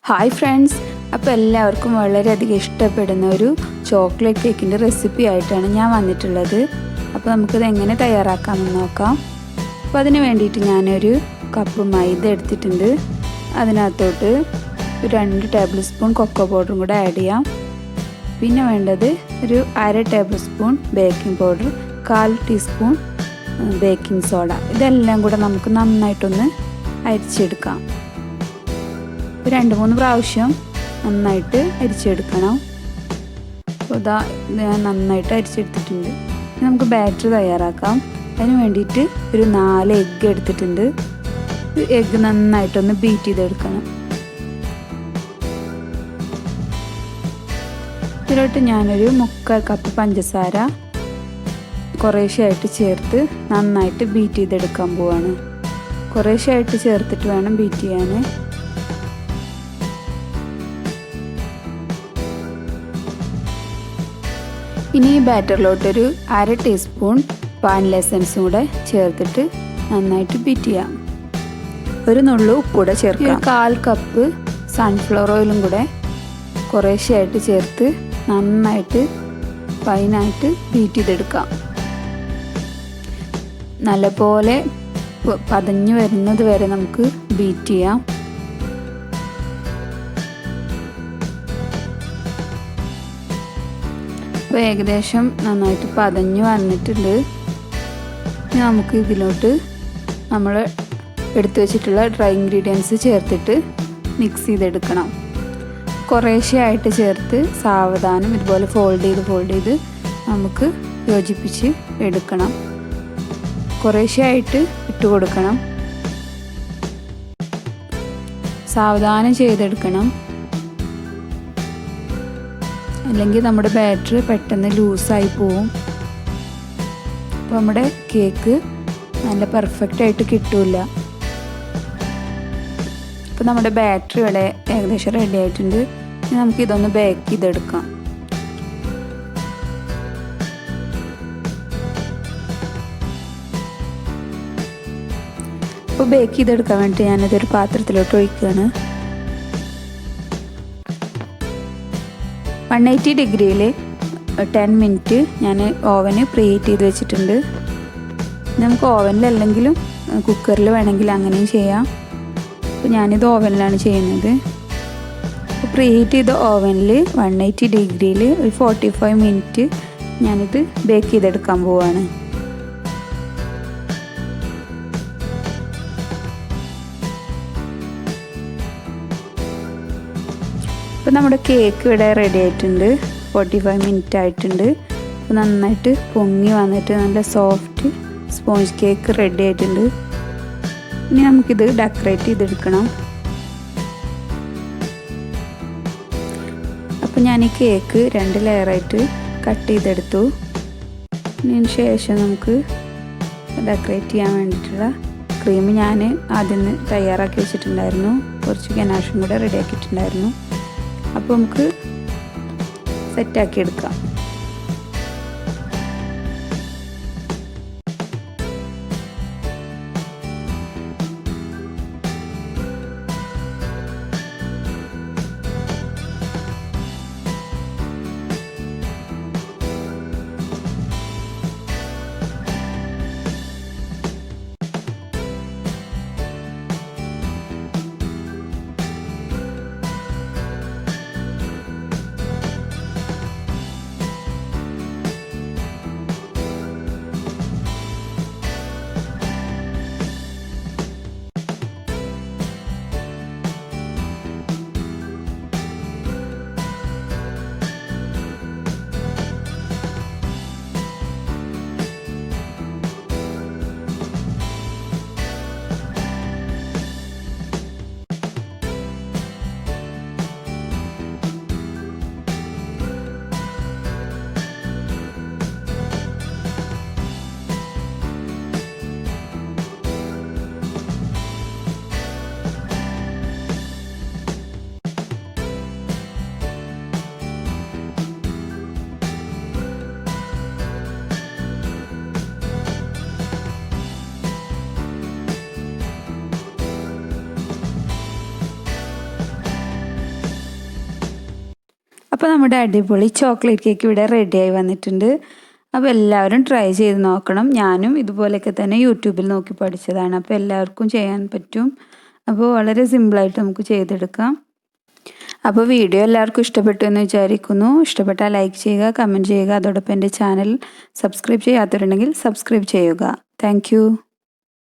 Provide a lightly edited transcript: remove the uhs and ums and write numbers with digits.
Hi friends, അപ്പോൾ എല്ലാവർക്കും വളരെയധികം ഇഷ്ടപ്പെടുന്ന ഒരു ചോക്ലേറ്റ് കേക്കിൻ്റെ റെസിപ്പി ആയിട്ടാണ് ഞാൻ വന്നിട്ടുള്ളത്. അപ്പോൾ നമുക്കത് എങ്ങനെ തയ്യാറാക്കാമെന്ന് നോക്കാം. അപ്പോൾ അതിന് വേണ്ടിയിട്ട് ഞാനൊരു കപ്പ് മൈദ എടുത്തിട്ടുണ്ട്. അതിനകത്തോട്ട് 2 ടേബിൾ സ്പൂൺ കൊക്കോ പൗഡറും കൂടെ ആഡ് ചെയ്യാം. പിന്നെ വേണ്ടത് ഒരു 1/2 table spoon baking powder, 1/4 teaspoon baking soda. ഇതെല്ലാം കൂടെ നമുക്ക് നന്നായിട്ടൊന്ന് അരിച്ചെടുക്കാം. 2-3 പ്രാവശ്യം നന്നായിട്ട് അരിച്ചെടുക്കണം. അപ്പോൾ ഇതാ ഞാൻ നന്നായിട്ട് അരിച്ചെടുത്തിട്ടുണ്ട്. നമുക്ക് ബാറ്റർ തയ്യാറാക്കാം. അതിന് വേണ്ടിയിട്ട് ഒരു 4 എഗ്ഗ് എടുത്തിട്ടുണ്ട്. എഗ്ഗ് നന്നായിട്ടൊന്ന് ബീറ്റ് ചെയ്തെടുക്കണം. ഇതിലോട്ട് ഞാനൊരു 3/4 കപ്പ് പഞ്ചസാര കുറേശ്ശെയായിട്ട് ചേർത്ത് നന്നായിട്ട് ബീറ്റ് ചെയ്തെടുക്കാൻ പോവാണ്. കുറേശ്ശെയായിട്ട് ചേർത്തിട്ട് വേണം ബീറ്റ് ചെയ്യാൻ. ഇനി ഈ ബാറ്ററിലോട്ടൊരു 1/2 ടീസ്പൂൺ വാനില എസൻസും കൂടെ ചേർത്തിട്ട് നന്നായിട്ട് ബീറ്റ് ചെയ്യാം. ഒരു നുള്ളു ഉപ്പൂടെ ചേർക്കാം. 1/4 കപ്പ് സൺഫ്ലവർ ഓയിലും കൂടെ കുറേശ്ശെയായിട്ട് ചേർത്ത് നന്നായിട്ട് ഫൈനായിട്ട് ബീറ്റ് ചെയ്തെടുക്കാം. നല്ലപോലെ പതഞ്ഞ് വരുന്നത് വരെ നമുക്ക് ബീറ്റ് ചെയ്യാം. ഇപ്പോൾ ഏകദേശം നന്നായിട്ട് പതഞ്ഞ് വന്നിട്ടുണ്ട്. ഇനി നമുക്ക് ഇതിലോട്ട് നമ്മൾ എടുത്തു വെച്ചിട്ടുള്ള ഡ്രൈ ഇൻഗ്രീഡിയൻസ് ചേർത്തിട്ട് മിക്സ് ചെയ്തെടുക്കണം. കുറേശ്ശെയായിട്ട് ചേർത്ത് സാവധാനം ഇതുപോലെ ഫോൾഡ് ചെയ്ത് നമുക്ക് യോജിപ്പിച്ച് എടുക്കണം. കുറേശ്ശെയായിട്ട് ഇട്ട് കൊടുക്കണം. സാവധാനം ചെയ്തെടുക്കണം, അല്ലെങ്കിൽ നമ്മുടെ ബാറ്റർ പെട്ടെന്ന് ലൂസായി പോവും. അപ്പോൾ നമ്മുടെ കേക്ക് നല്ല പെർഫെക്റ്റ് ആയിട്ട് കിട്ടില്ല. അപ്പോൾ നമ്മുടെ ബാറ്റർ ഇവിടെ ഏകദേശം റെഡി ആയിട്ടുണ്ട്. ഇനി നമുക്ക് ഇതൊന്ന് ബേക്ക് ചെയ്തെടുക്കാം. അപ്പോൾ ബേക്ക് ചെയ്തെടുക്കാൻ വേണ്ടി ഞാനിതൊരു പാത്രത്തിലോട്ട് ഒഴിക്കുകയാണ്. 180 ഡിഗ്രിയിൽ 10 മിനിറ്റ് ഞാൻ ഓവന് പ്രീഹീറ്റ് ചെയ്ത് വെച്ചിട്ടുണ്ട്. നമുക്ക് ഓവനിലല്ലെങ്കിലും കുക്കറിൽ വേണമെങ്കിൽ അങ്ങനെയും ചെയ്യാം. അപ്പോൾ ഞാനിത് ഓവനിലാണ് ചെയ്യുന്നത്. അപ്പോൾ പ്രീഹീറ്റ് ചെയ്ത ഓവനിൽ 180 ഡിഗ്രിയിൽ ഒരു 45 മിനിറ്റ് ഞാനിത് ബേക്ക് ചെയ്തെടുക്കാൻ പോവാണ്. അപ്പോൾ നമ്മുടെ കേക്ക് ഇവിടെ റെഡി ആയിട്ടുണ്ട്. 45 മിനിറ്റ് ആയിട്ടുണ്ട്. അപ്പോൾ നന്നായിട്ട് പൊങ്ങി വന്നിട്ട് നല്ല സോഫ്റ്റ് സ്പോഞ്ച് കേക്ക് റെഡി ആയിട്ടുണ്ട്. ഇനി നമുക്കിത് ഡെക്കറേറ്റ് ചെയ്തെടുക്കണം. അപ്പോൾ ഞാൻ ഈ കേക്ക് 2 ലെയറായിട്ട് കട്ട് ചെയ്തെടുത്തു. ഇതിന് ശേഷം നമുക്ക് ഡെക്കറേറ്റ് ചെയ്യാൻ വേണ്ടിയിട്ടുള്ള ക്രീം ഞാൻ ആദ്യം തയ്യാറാക്കി വെച്ചിട്ടുണ്ടായിരുന്നു. കുറച്ച് ഗനാഷും കൂടെ റെഡിയാക്കിയിട്ടുണ്ടായിരുന്നു. അപ്പോൾ നമുക്ക് സെറ്റാക്കി എടുക്കാം. അപ്പോൾ നമ്മുടെ അടിപൊളി ചോക്ലേറ്റ് കേക്ക് ഇവിടെ റെഡിയായി വന്നിട്ടുണ്ട്. അപ്പോൾ എല്ലാവരും ട്രൈ ചെയ്ത് നോക്കണം. ഞാനും ഇതുപോലെയൊക്കെ തന്നെ യൂട്യൂബിൽ നോക്കി പഠിച്ചതാണ്. അപ്പോൾ എല്ലാവർക്കും ചെയ്യാൻ പറ്റും. അപ്പോൾ വളരെ സിമ്പിളായിട്ട് നമുക്ക് ചെയ്തെടുക്കാം. അപ്പോൾ വീഡിയോ എല്ലാവർക്കും ഇഷ്ടപ്പെട്ടു എന്ന് വിചാരിക്കുന്നു. ഇഷ്ടപ്പെട്ടാൽ ലൈക്ക് ചെയ്യുക, കമൻറ്റ് ചെയ്യുക. അതോടൊപ്പം എൻ്റെ ചാനൽ സബ്സ്ക്രൈബ് ചെയ്യാത്തവരുണ്ടെങ്കിൽ സബ്സ്ക്രൈബ് ചെയ്യുക. താങ്ക്